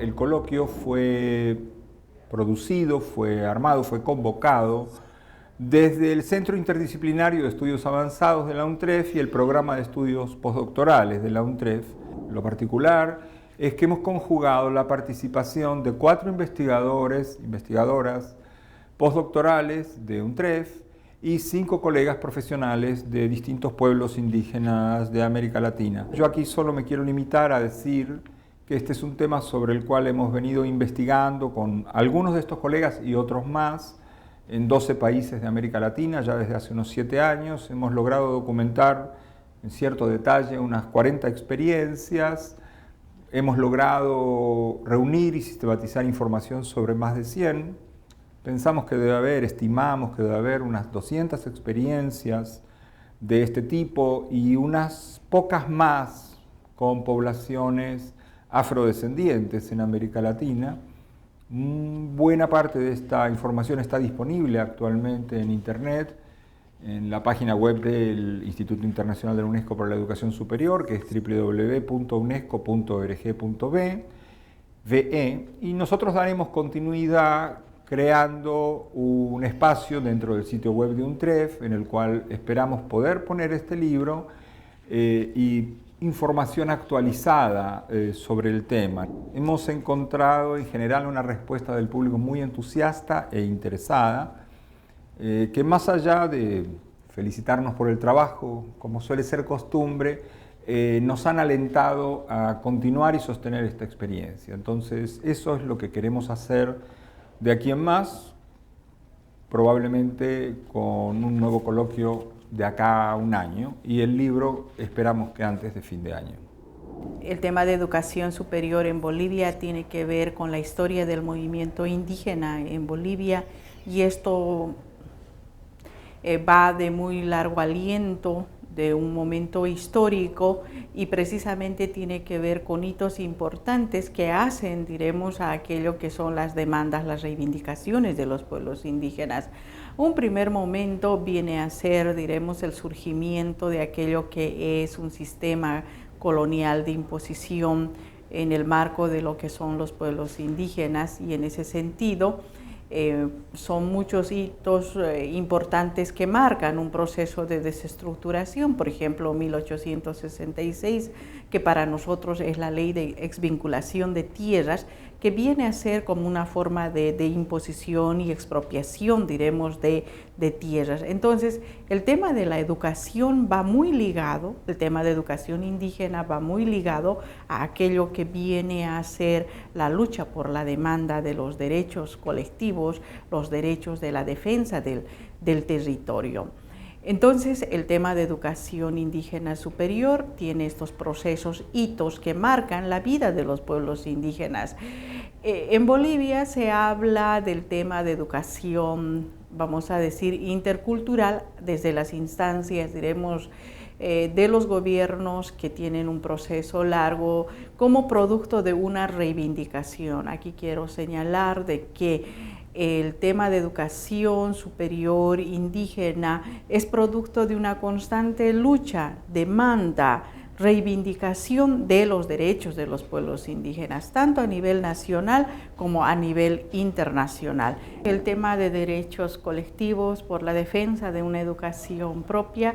el coloquio fue producido, fue armado, fue convocado desde el Centro Interdisciplinario de Estudios Avanzados de la UNTREF y el Programa de Estudios Postdoctorales de la UNTREF. Lo particular es que hemos conjugado la participación de 4 investigadoras postdoctorales de UNTREF y 5 colegas profesionales de distintos pueblos indígenas de América Latina. Yo aquí solo me quiero limitar a decir que este es un tema sobre el cual hemos venido investigando con algunos de estos colegas y otros más en 12 países de América Latina ya desde hace unos 7 años. Hemos logrado documentar en cierto detalle unas 40 experiencias. Hemos logrado reunir y sistematizar información sobre más de 100. Pensamos que estimamos que debe haber unas 200 experiencias de este tipo y unas pocas más con poblaciones afrodescendientes en América Latina. Buena parte de esta información está disponible actualmente en Internet, en la página web del Instituto Internacional de la UNESCO para la Educación Superior, que es www.unesco.org.be, y nosotros daremos continuidad creando un espacio dentro del sitio web de UNTREF en el cual esperamos poder poner este libro y información actualizada sobre el tema. Hemos encontrado en general una respuesta del público muy entusiasta e interesada, que más allá de felicitarnos por el trabajo, como suele ser costumbre, nos han alentado a continuar y sostener esta experiencia. Entonces, eso es lo que queremos hacer de aquí en más, probablemente con un nuevo coloquio de acá a un año, y el libro esperamos que antes de fin de año. El tema de educación superior en Bolivia tiene que ver con la historia del movimiento indígena en Bolivia, y esto va de muy largo aliento, de un momento histórico, y precisamente tiene que ver con hitos importantes que hacen, diremos, a aquello que son las demandas, las reivindicaciones de los pueblos indígenas. Un primer momento viene a ser, diremos, el surgimiento de aquello que es un sistema colonial de imposición en el marco de lo que son los pueblos indígenas, y en ese sentido son muchos hitos importantes que marcan un proceso de desestructuración. Por ejemplo, 1866, que para nosotros es la ley de exvinculación de tierras, que viene a ser como una forma de imposición y expropiación, diremos, de tierras. Entonces, el tema de la educación va muy ligado, el tema de educación indígena va muy ligado a aquello que viene a ser la lucha por la demanda de los derechos colectivos, los derechos de la defensa del territorio. Entonces, el tema de educación indígena superior tiene estos procesos, hitos que marcan la vida de los pueblos indígenas. En Bolivia se habla del tema de educación, vamos a decir, intercultural, desde las instancias, diremos, de los gobiernos que tienen un proceso largo como producto de una reivindicación. Aquí quiero señalar de que el tema de educación superior indígena es producto de una constante lucha, demanda, reivindicación de los derechos de los pueblos indígenas, tanto a nivel nacional como a nivel internacional. El tema de derechos colectivos por la defensa de una educación propia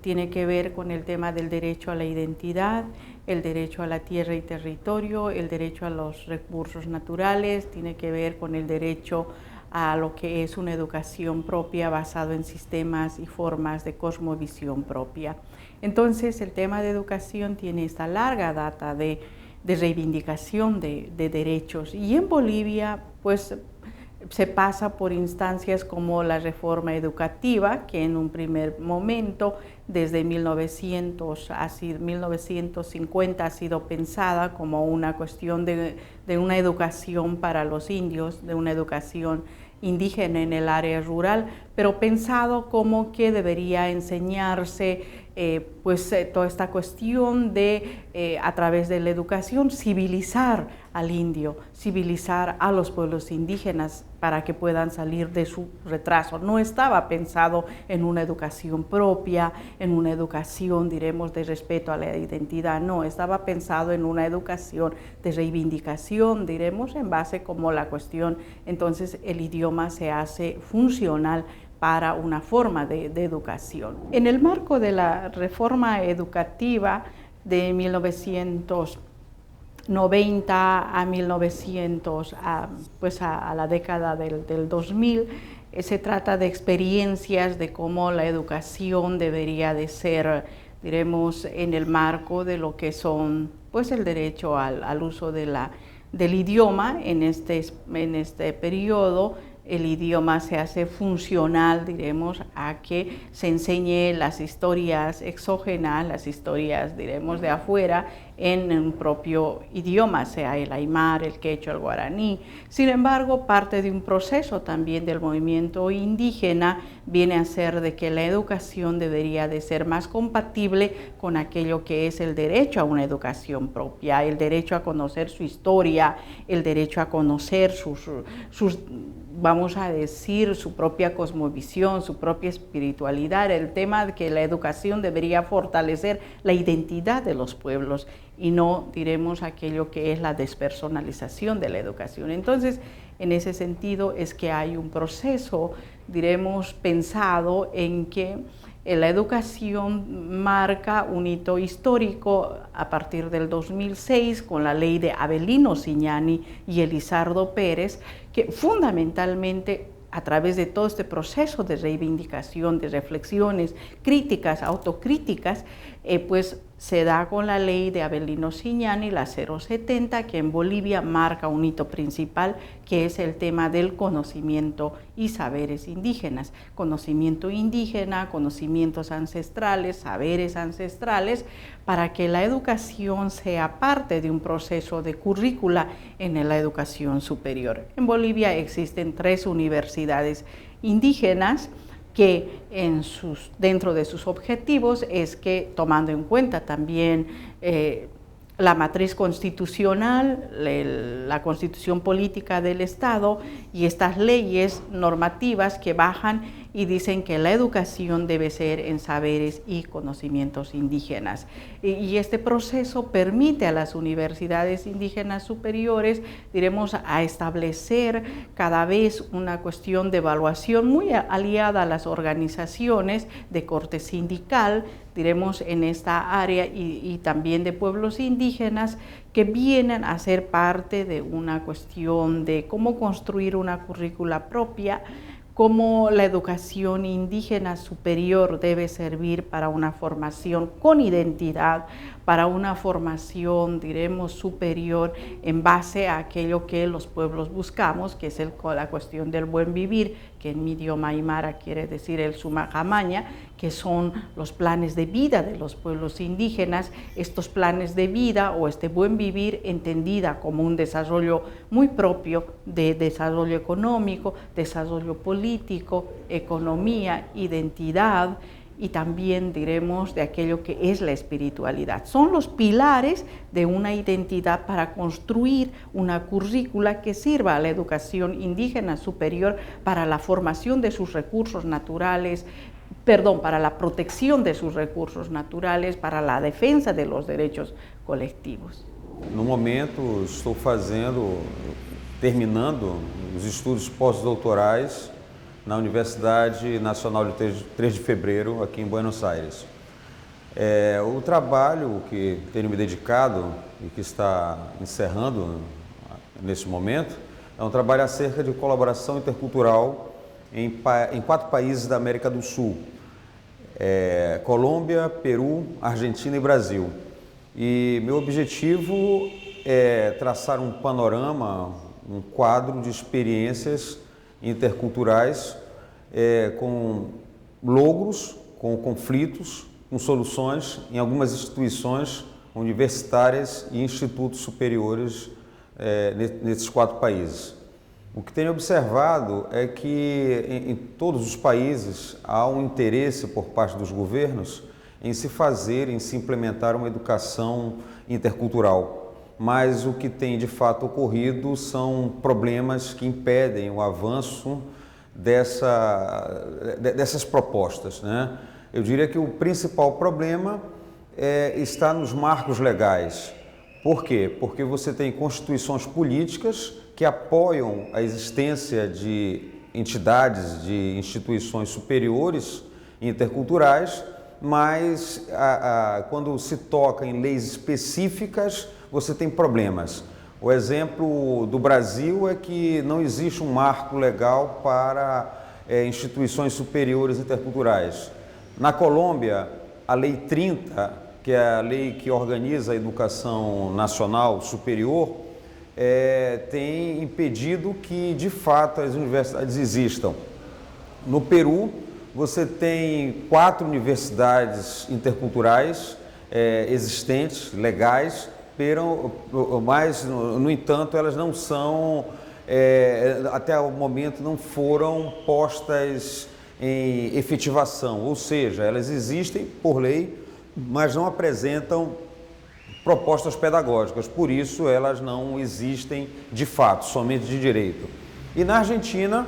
tiene que ver con el tema del derecho a la identidad, el derecho a la tierra y territorio, el derecho a los recursos naturales, tiene que ver con el derecho a lo que es una educación propia basado en sistemas y formas de cosmovisión propia. Entonces, el tema de educación tiene esta larga data de reivindicación de derechos, y en Bolivia, pues, se pasa por instancias como la reforma educativa, que en un primer momento, desde 1950, ha sido pensada como una cuestión de una educación para los indios, de una educación indígena en el área rural, pero pensado como que debería enseñarse toda esta cuestión de, a través de la educación, civilizar al indio, civilizar a los pueblos indígenas para que puedan salir de su retraso. No estaba pensado en una educación propia, en una educación, diremos, de respeto a la identidad, no, estaba pensado en una educación de reivindicación, diremos, en base como la cuestión, entonces el idioma se hace funcional para una forma de educación. En el marco de la reforma educativa de 1990 a 1900, pues a la década del 2000, se trata de experiencias de cómo la educación debería de ser, diremos, en el marco de lo que son pues el derecho al uso del idioma. En este periodo el idioma se hace funcional, diremos, a que se enseñe las historias exógenas, las historias, diremos, de afuera, en un propio idioma, sea el aymar, el quechua, el guaraní. Sin embargo, parte de un proceso también del movimiento indígena viene a ser de que la educación debería de ser más compatible con aquello que es el derecho a una educación propia, el derecho a conocer su historia, el derecho a conocer sus vamos a decir, su propia cosmovisión, su propia espiritualidad, el tema de que la educación debería fortalecer la identidad de los pueblos y no, diremos, aquello que es la despersonalización de la educación. Entonces, en ese sentido es que hay un proceso, diremos, pensado en que la educación marca un hito histórico a partir del 2006 con la ley de Avelino Ziñani y Elizardo Pérez, que fundamentalmente a través de todo este proceso de reivindicación, de reflexiones críticas, autocríticas, pues se da con la ley de Avelino Ziñani, la 070, que en Bolivia marca un hito principal, que es el tema del conocimiento y saberes indígenas. Conocimiento indígena, conocimientos ancestrales, saberes ancestrales, para que la educación sea parte de un proceso de currícula en la educación superior. En Bolivia existen 3 universidades indígenas, que dentro de sus objetivos es que, tomando en cuenta también la matriz constitucional, la constitución política del Estado y estas leyes normativas que bajan y dicen que la educación debe ser en saberes y conocimientos indígenas. Y este proceso permite a las universidades indígenas superiores, diremos, a establecer cada vez una cuestión de evaluación muy aliada a las organizaciones de corte sindical, diremos, en esta área y también de pueblos indígenas que vienen a ser parte de una cuestión de cómo construir una currícula propia, cómo la educación indígena superior debe servir para una formación con identidad, para una formación, diremos, superior en base a aquello que los pueblos buscamos, que es la cuestión del buen vivir, que en mi idioma aymara quiere decir el sumajamaña, que son los planes de vida de los pueblos indígenas. Estos planes de vida o este buen vivir entendida como un desarrollo muy propio de desarrollo económico, desarrollo político, economía, identidad, y también, diremos, de aquello que es la espiritualidad. Son los pilares de una identidad para construir una currícula que sirva a la educación indígena superior para la formación de sus recursos naturales, para la protección de sus recursos naturales, para la defensa de los derechos colectivos. No momento, estou terminando os estudos pós-doutorais na Universidade Nacional de 3 de Fevereiro, aqui em Buenos Aires. O trabalho que tenho me dedicado e que está encerrando nesse momento é um trabalho acerca de colaboração intercultural em 4 países da América do Sul, Colômbia, Peru, Argentina e Brasil. E meu objetivo é traçar um panorama, um quadro de experiências interculturais com logros, com conflitos, com soluções em algumas instituições universitárias e institutos superiores nesses 4 países. O que tenho observado é que em todos os países há um interesse por parte dos governos em se implementar uma educação intercultural. mas o que tem de fato ocorrido são problemas que impedem o avanço dessas propostas, né? Eu diria que o principal problema está nos marcos legais. Por quê? Porque você tem constituições políticas que apoiam a existência de entidades, de instituições superiores interculturais, mas quando se toca em leis específicas, você tem problemas. O exemplo do Brasil é que não existe um marco legal para instituições superiores interculturais. Na Colômbia, a Lei 30, que é a lei que organiza a educação nacional superior, tem impedido que, de fato, as universidades existam. No Peru, você tem 4 universidades interculturais existentes, legais, mas, no entanto, elas não são, até o momento, não foram postas em efetivação, ou seja, elas existem por lei, mas não apresentam propostas pedagógicas, por isso elas não existem de fato, somente de direito. E na Argentina,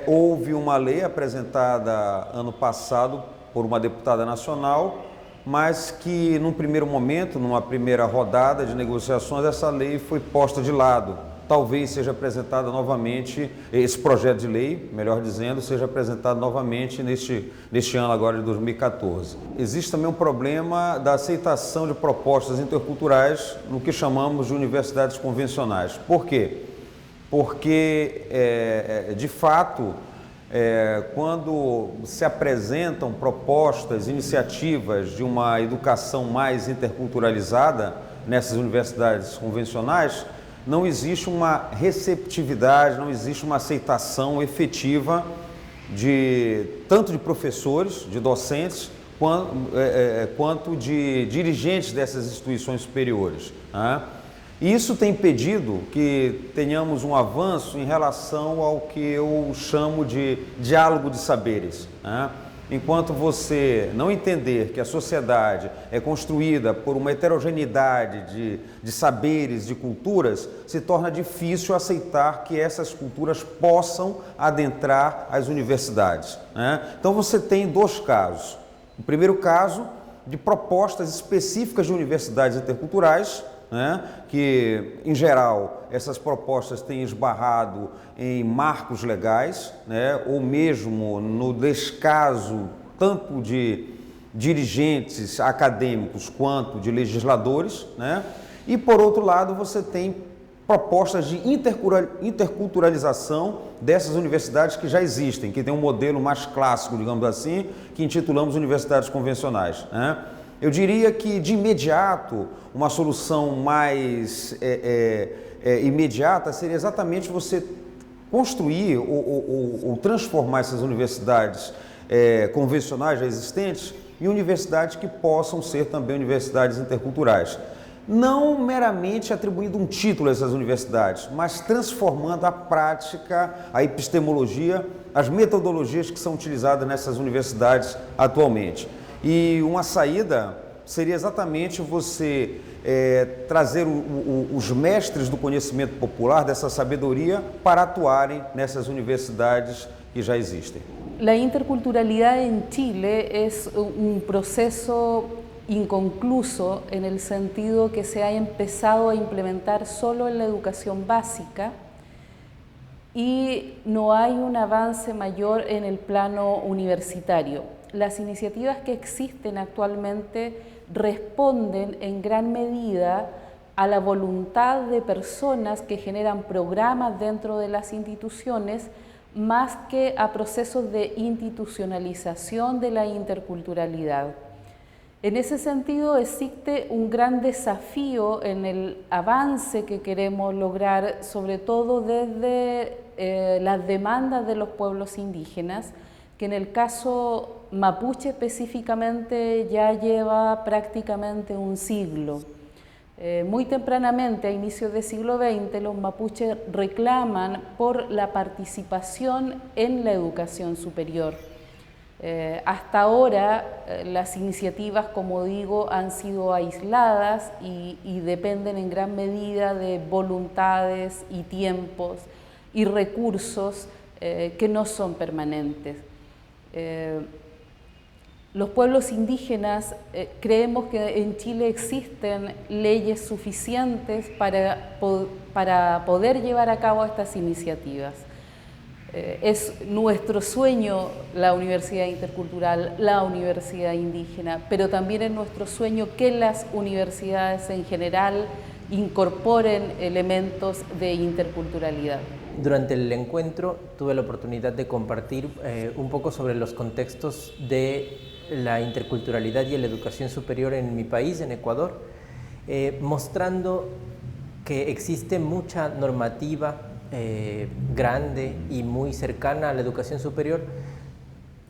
houve uma lei apresentada ano passado por uma deputada nacional, mas que num primeiro momento, numa primeira rodada de negociações, essa lei foi posta de lado. Talvez seja apresentada novamente, esse projeto de lei, melhor dizendo, seja apresentado novamente neste ano agora de 2014. Existe também um problema da aceitação de propostas interculturais no que chamamos de universidades convencionais. Por quê? Porque, de fato, quando se apresentam propostas, iniciativas de uma educação mais interculturalizada nessas universidades convencionais, não existe uma receptividade, não existe uma aceitação efetiva tanto de professores, de docentes, quanto de dirigentes dessas instituições superiores, né? Isso tem impedido que tenhamos um avanço em relação ao que eu chamo de diálogo de saberes, né? Enquanto você não entender que a sociedade é construída por uma heterogeneidade de saberes, de culturas, se torna difícil aceitar que essas culturas possam adentrar as universidades, né? Então você tem 2 casos. O primeiro caso de propostas específicas de universidades interculturais, né, que, em geral, essas propostas têm esbarrado em marcos legais, né, ou mesmo no descaso tanto de dirigentes acadêmicos quanto de legisladores, né, e, por outro lado, você tem propostas de interculturalização dessas universidades que já existem, que tem um modelo mais clássico, digamos assim, que intitulamos universidades convencionais, né. Eu diria que, de imediato, uma solução mais imediata seria exatamente você construir ou transformar essas universidades convencionais já existentes em universidades que possam ser também universidades interculturais. Não meramente atribuindo um título a essas universidades, mas transformando a prática, a epistemologia, as metodologias que são utilizadas nessas universidades atualmente. E uma saída seria exatamente você trazer os mestres do conhecimento popular, dessa sabedoria, para atuarem nessas universidades que já existem. La interculturalidad en Chile es un proceso inconcluso en el sentido que se ha empezado a implementar solo en la educación básica y no hay un avance mayor en el plano universitario. Las iniciativas que existen actualmente responden en gran medida a la voluntad de personas que generan programas dentro de las instituciones más que a procesos de institucionalización de la interculturalidad. En ese sentido existe un gran desafío en el avance que queremos lograr, sobre todo desde las demandas de los pueblos indígenas, que en el caso mapuche específicamente ya lleva prácticamente un siglo. Muy tempranamente, a inicios del siglo XX, los mapuches reclaman por la participación en la educación superior. Hasta ahora las iniciativas, como digo, han sido aisladas y dependen en gran medida de voluntades y tiempos y recursos que no son permanentes. Los pueblos indígenas creemos que en Chile existen leyes suficientes para poder llevar a cabo estas iniciativas. Es nuestro sueño la universidad intercultural, la universidad indígena, pero también es nuestro sueño que las universidades en general incorporen elementos de interculturalidad. Durante el encuentro tuve la oportunidad de compartir un poco sobre los contextos de la interculturalidad y la educación superior en mi país, en Ecuador, mostrando que existe mucha normativa grande y muy cercana a la educación superior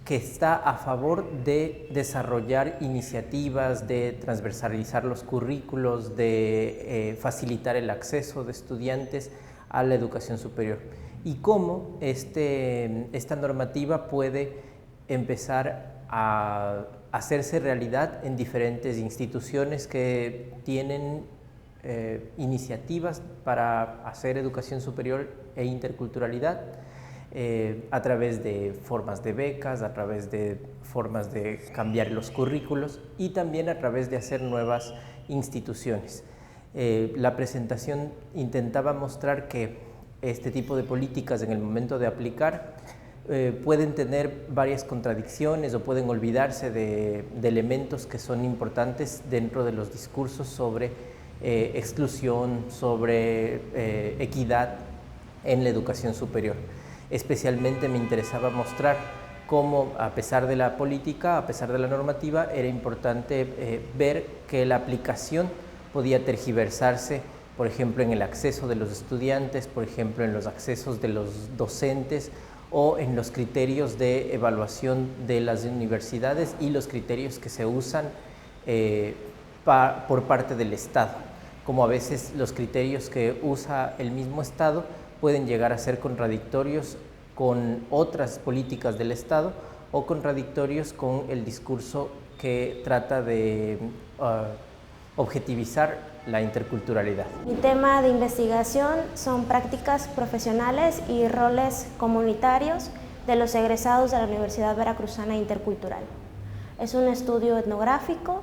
que está a favor de desarrollar iniciativas, de transversalizar los currículos, de facilitar el acceso de estudiantes a la educación superior y cómo esta normativa puede empezar a hacerse realidad en diferentes instituciones que tienen iniciativas para hacer educación superior e interculturalidad a través de formas de becas, a través de formas de cambiar los currículos y también a través de hacer nuevas instituciones. La presentación intentaba mostrar que este tipo de políticas en el momento de aplicar pueden tener varias contradicciones o pueden olvidarse de elementos que son importantes dentro de los discursos sobre exclusión, sobre equidad en la educación superior. Especialmente me interesaba mostrar cómo, a pesar de la política, a pesar de la normativa, era importante ver que la aplicación podía tergiversarse, por ejemplo, en el acceso de los estudiantes, por ejemplo, en los accesos de los docentes o en los criterios de evaluación de las universidades y los criterios que se usan por parte del Estado, como a veces los criterios que usa el mismo Estado pueden llegar a ser contradictorios con otras políticas del Estado o contradictorios con el discurso que trata de objetivizar la interculturalidad. Mi tema de investigación son prácticas profesionales y roles comunitarios de los egresados de la Universidad Veracruzana Intercultural. Es un estudio etnográfico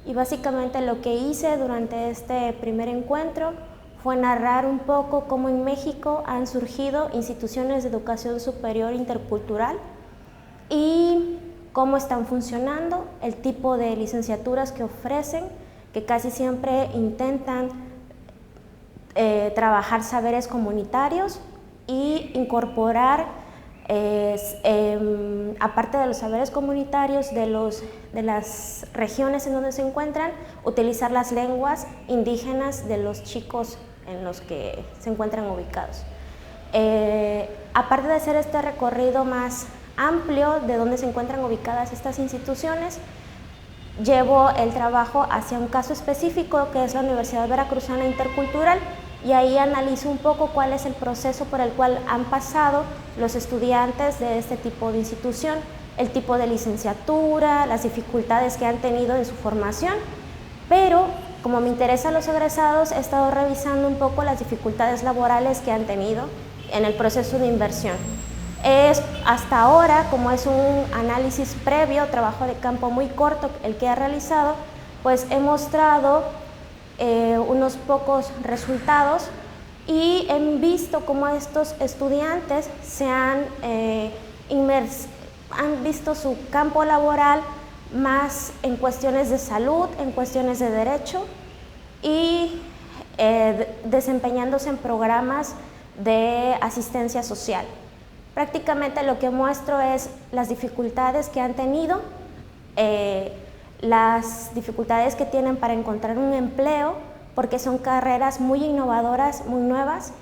y básicamente lo que hice durante este primer encuentro fue narrar un poco cómo en México han surgido instituciones de educación superior intercultural y cómo están funcionando, el tipo de licenciaturas que ofrecen, que casi siempre intentan trabajar saberes comunitarios y incorporar, aparte de los saberes comunitarios de las regiones en donde se encuentran, utilizar las lenguas indígenas de los chicos en los que se encuentran ubicados. Aparte de hacer este recorrido más amplio de dónde se encuentran ubicadas estas instituciones, llevo el trabajo hacia un caso específico que es la Universidad Veracruzana Intercultural y ahí analizo un poco cuál es el proceso por el cual han pasado los estudiantes de este tipo de institución, el tipo de licenciatura, las dificultades que han tenido en su formación, pero como me interesan los egresados, he estado revisando un poco las dificultades laborales que han tenido en el proceso de inversión. Hasta ahora, como es un análisis previo, trabajo de campo muy corto el que he realizado, pues he mostrado unos pocos resultados y he visto cómo estos estudiantes han visto su campo laboral más en cuestiones de salud, en cuestiones de derecho y desempeñándose en programas de asistencia social. Prácticamente lo que muestro es las dificultades que han tenido, las dificultades que tienen para encontrar un empleo, porque son carreras muy innovadoras, muy nuevas,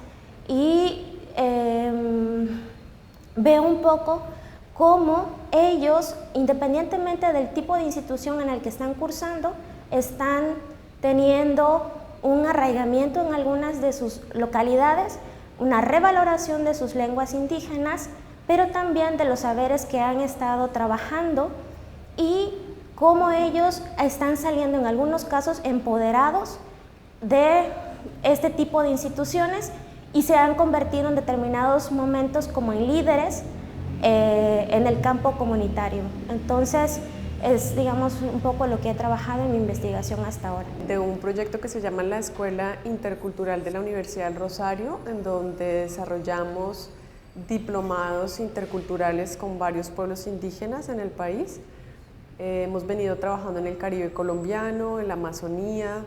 y veo un poco cómo ellos, independientemente del tipo de institución en el que están cursando, están teniendo un arraigamiento en algunas de sus localidades, una revaloración de sus lenguas indígenas, pero también de los saberes que han estado trabajando y cómo ellos están saliendo en algunos casos empoderados de este tipo de instituciones y se han convertido en determinados momentos como en líderes en el campo comunitario. Entonces, es, digamos, un poco lo que he trabajado en mi investigación hasta ahora. De un proyecto que se llama la Escuela Intercultural de la Universidad del Rosario, en donde desarrollamos diplomados interculturales con varios pueblos indígenas en el país. Hemos venido trabajando en el Caribe colombiano, en la Amazonía,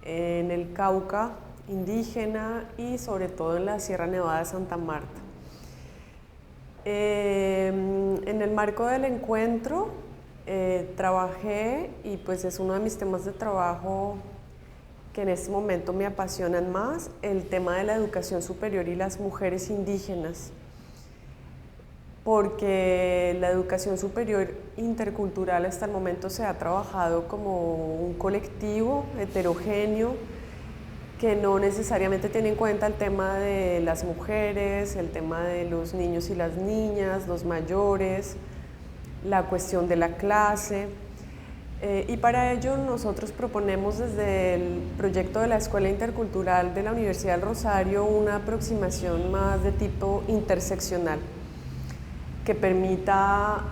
en el Cauca indígena y sobre todo en la Sierra Nevada de Santa Marta. En el marco del encuentro trabajé, y pues es uno de mis temas de trabajo que en este momento me apasionan más, el tema de la educación superior y las mujeres indígenas, porque la educación superior intercultural hasta el momento se ha trabajado como un colectivo heterogéneo que no necesariamente tiene en cuenta el tema de las mujeres, el tema de los niños y las niñas, los mayores, la cuestión de la clase. Y para ello nosotros proponemos desde el proyecto de la Escuela Intercultural de la Universidad del Rosario una aproximación más de tipo interseccional, que permita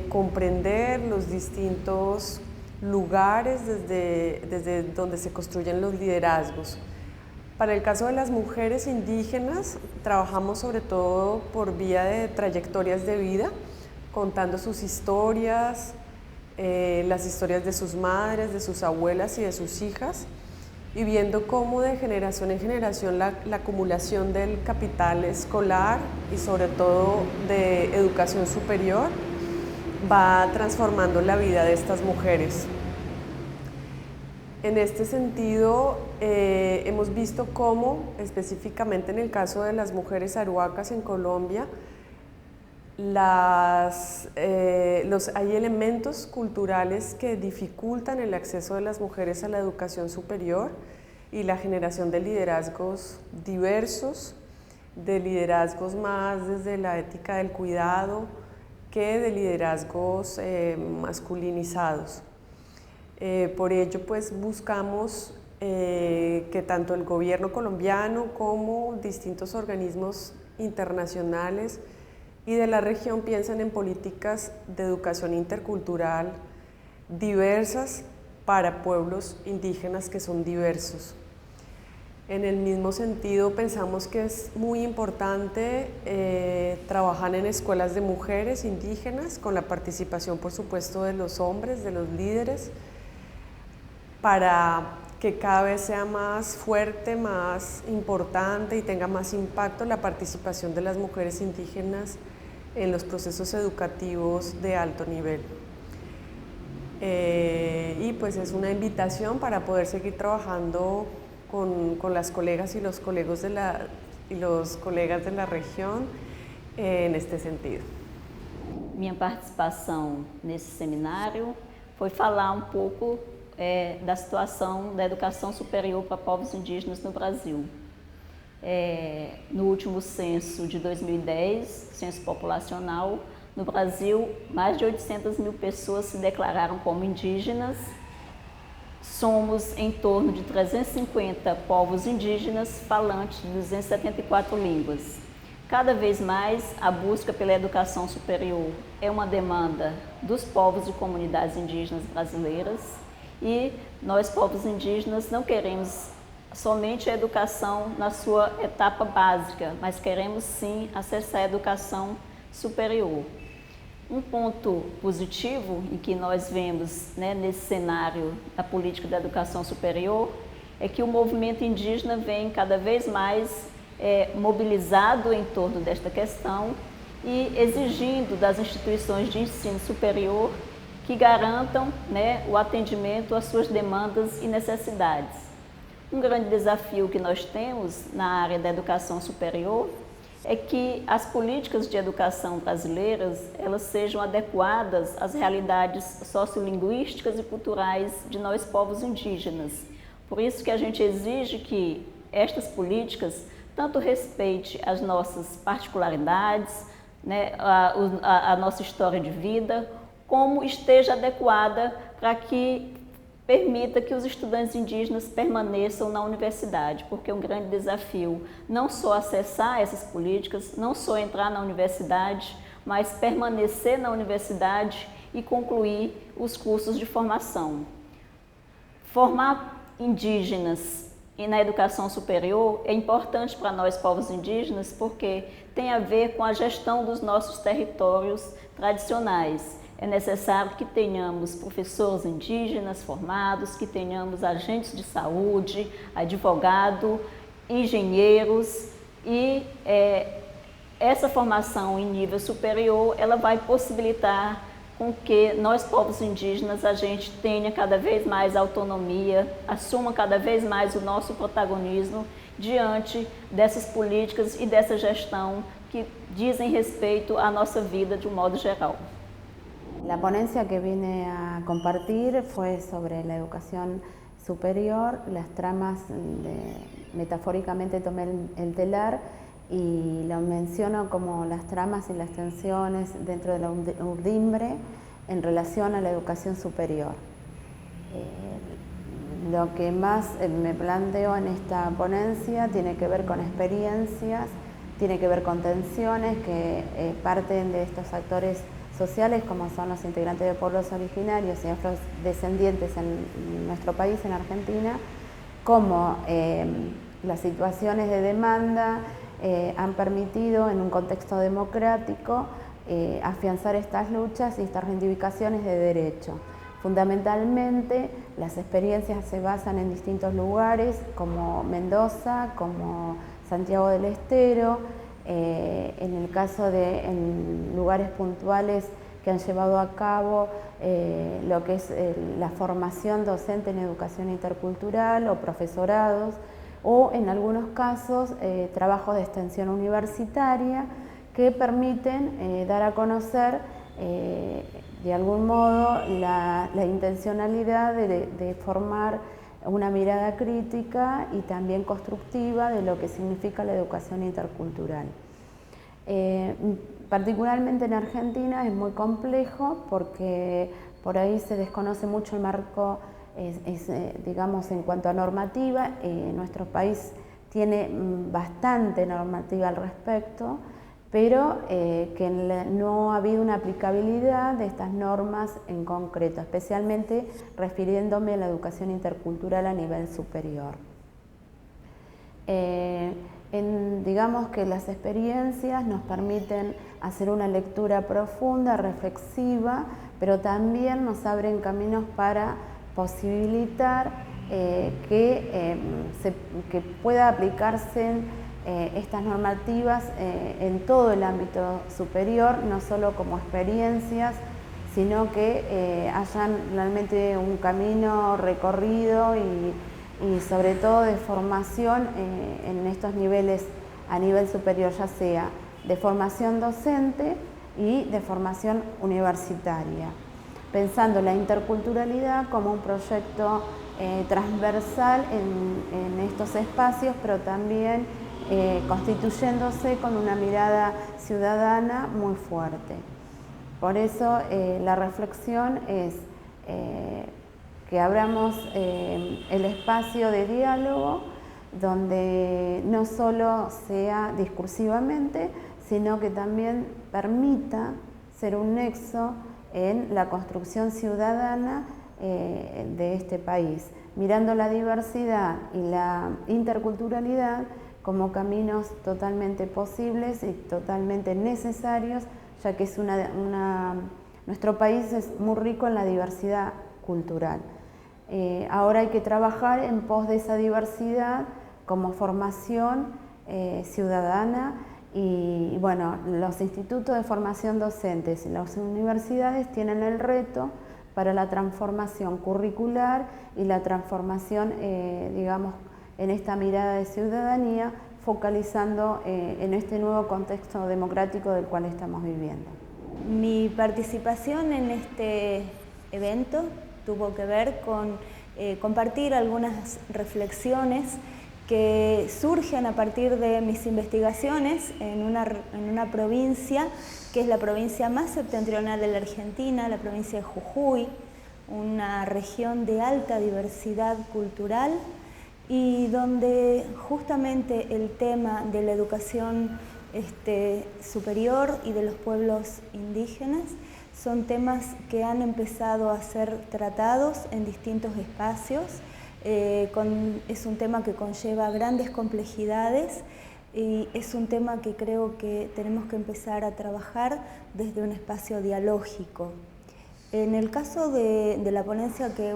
comprender los distintos lugares desde donde se construyen los liderazgos. Para el caso de las mujeres indígenas, trabajamos sobre todo por vía de trayectorias de vida, contando sus historias, las historias de sus madres, de sus abuelas y de sus hijas, y viendo cómo de generación en generación la acumulación del capital escolar y sobre todo de educación superior va transformando la vida de estas mujeres. En este sentido, hemos visto cómo, específicamente en el caso de las mujeres aruacas en Colombia, hay elementos culturales que dificultan el acceso de las mujeres a la educación superior y la generación de liderazgos diversos, de liderazgos más desde la ética del cuidado que de liderazgos masculinizados. Por ello, pues buscamos que tanto el gobierno colombiano como distintos organismos internacionales y de la región piensen en políticas de educación intercultural diversas para pueblos indígenas que son diversos. En el mismo sentido, pensamos que es muy importante trabajar en escuelas de mujeres indígenas con la participación, por supuesto, de los hombres, de los líderes, para que cada vez sea más fuerte, más importante y tenga más impacto la participación de las mujeres indígenas en los procesos educativos de alto nivel. Y pues es una invitación para poder seguir trabajando con las colegas y los colegas de la región en este sentido. Minha participação nesse seminário foi falar pouco da situação da educação superior para povos indígenas no Brasil. No último censo de 2010, censo populacional, no Brasil, mais de 800 mil pessoas se declararam como indígenas. Somos em torno de 350 povos indígenas falantes de 274 línguas. Cada vez mais, a busca pela educação superior é uma demanda dos povos e comunidades indígenas brasileiras e nós, povos indígenas, não queremos somente a educação na sua etapa básica, mas queremos sim acessar a educação superior. Um ponto positivo em que nós vemos nesse cenário da política da educação superior é que o movimento indígena vem cada vez mais mobilizado em torno desta questão e exigindo das instituições de ensino superior que garantam o atendimento às suas demandas e necessidades. Um grande desafio que nós temos na área da educação superior é que as políticas de educação brasileiras elas sejam adequadas às realidades sociolinguísticas e culturais de nós povos indígenas. Por isso que a gente exige que estas políticas tanto respeitem as nossas particularidades, né, a nossa história de vida, como esteja adequada para que permita que os estudantes indígenas permaneçam na universidade, porque é um grande desafio não só acessar essas políticas, não só entrar na universidade, mas permanecer na universidade e concluir os cursos de formação. Formar indígenas na educação superior é importante para nós, povos indígenas, porque tem a ver com a gestão dos nossos territórios tradicionais. É necessário que tenhamos professores indígenas formados, que tenhamos agentes de saúde, advogado, engenheiros e essa formação em nível superior, ela vai possibilitar com que nós, povos indígenas, a gente tenha cada vez mais autonomia, assuma cada vez mais o nosso protagonismo diante dessas políticas e dessa gestão que dizem respeito à nossa vida de um modo geral. La ponencia que vine a compartir fue sobre la educación superior, las tramas, metafóricamente tomé el telar y lo menciono como las tramas y las tensiones dentro de la urdimbre en relación a la educación superior. Lo que más me planteo en esta ponencia tiene que ver con experiencias, tiene que ver con tensiones que parten de estos actores sociales como son los integrantes de pueblos originarios y afrodescendientes en nuestro país, en Argentina, como las situaciones de demanda han permitido en un contexto democrático afianzar estas luchas y estas reivindicaciones de derecho. Fundamentalmente las experiencias se basan en distintos lugares como Mendoza, como Santiago del Estero, en el caso de lugares puntuales que han llevado a cabo lo que es la formación docente en educación intercultural o profesorados, o en algunos casos trabajos de extensión universitaria que permiten dar a conocer de algún modo la intencionalidad de formar una mirada crítica y también constructiva de lo que significa la educación intercultural. Particularmente en Argentina es muy complejo porque por ahí se desconoce mucho el marco, digamos, en cuanto a normativa. Nuestro país tiene bastante normativa al respecto, pero que no ha habido una aplicabilidad de estas normas en concreto, especialmente refiriéndome a la educación intercultural a nivel superior. Digamos que las experiencias nos permiten hacer una lectura profunda, reflexiva, pero también nos abren caminos para posibilitar que pueda aplicarse estas normativas en todo el ámbito superior, no solo como experiencias, sino que hayan realmente un camino recorrido y sobre todo de formación en estos niveles a nivel superior, ya sea de formación docente y de formación universitaria, pensando la interculturalidad como un proyecto transversal en estos espacios, pero también constituyéndose con una mirada ciudadana muy fuerte. Por eso la reflexión es que abramos el espacio de diálogo donde no solo sea discursivamente, sino que también permita ser un nexo en la construcción ciudadana de este país, mirando la diversidad y la interculturalidad como caminos totalmente posibles y totalmente necesarios, ya que es nuestro país es muy rico en la diversidad cultural. Ahora hay que trabajar en pos de esa diversidad como formación ciudadana y bueno, los institutos de formación docentes y las universidades tienen el reto para la transformación curricular y la transformación, digamos, en esta mirada de ciudadanía, focalizando en este nuevo contexto democrático del cual estamos viviendo. Mi participación en este evento tuvo que ver con compartir algunas reflexiones que surgen a partir de mis investigaciones en una provincia que es la provincia más septentrional de la Argentina, la provincia de Jujuy, una región de alta diversidad cultural y donde justamente el tema de la educación superior y de los pueblos indígenas son temas que han empezado a ser tratados en distintos espacios. Es un tema que conlleva grandes complejidades y es un tema que creo que tenemos que empezar a trabajar desde un espacio dialógico. En el caso de la ponencia que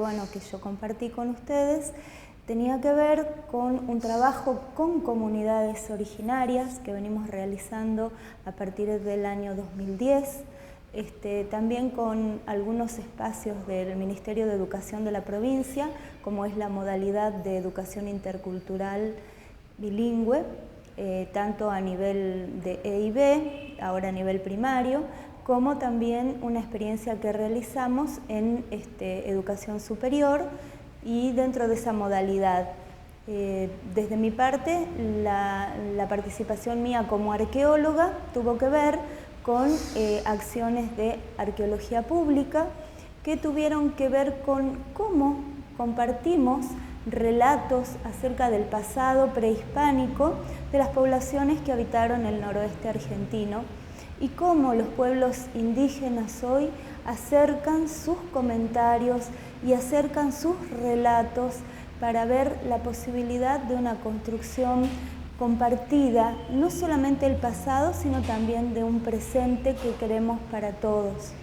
yo compartí con ustedes, tenía que ver con un trabajo con comunidades originarias que venimos realizando a partir del año 2010, también con algunos espacios del Ministerio de Educación de la provincia, como es la modalidad de educación intercultural bilingüe, tanto a nivel de EIB, ahora a nivel primario, como también una experiencia que realizamos en educación superior y dentro de esa modalidad. Desde mi parte, la participación mía como arqueóloga tuvo que ver con acciones de arqueología pública que tuvieron que ver con cómo compartimos relatos acerca del pasado prehispánico de las poblaciones que habitaron el noroeste argentino y cómo los pueblos indígenas hoy acercan sus comentarios y acercan sus relatos para ver la posibilidad de una construcción compartida, no solamente del pasado, sino también de un presente que queremos para todos.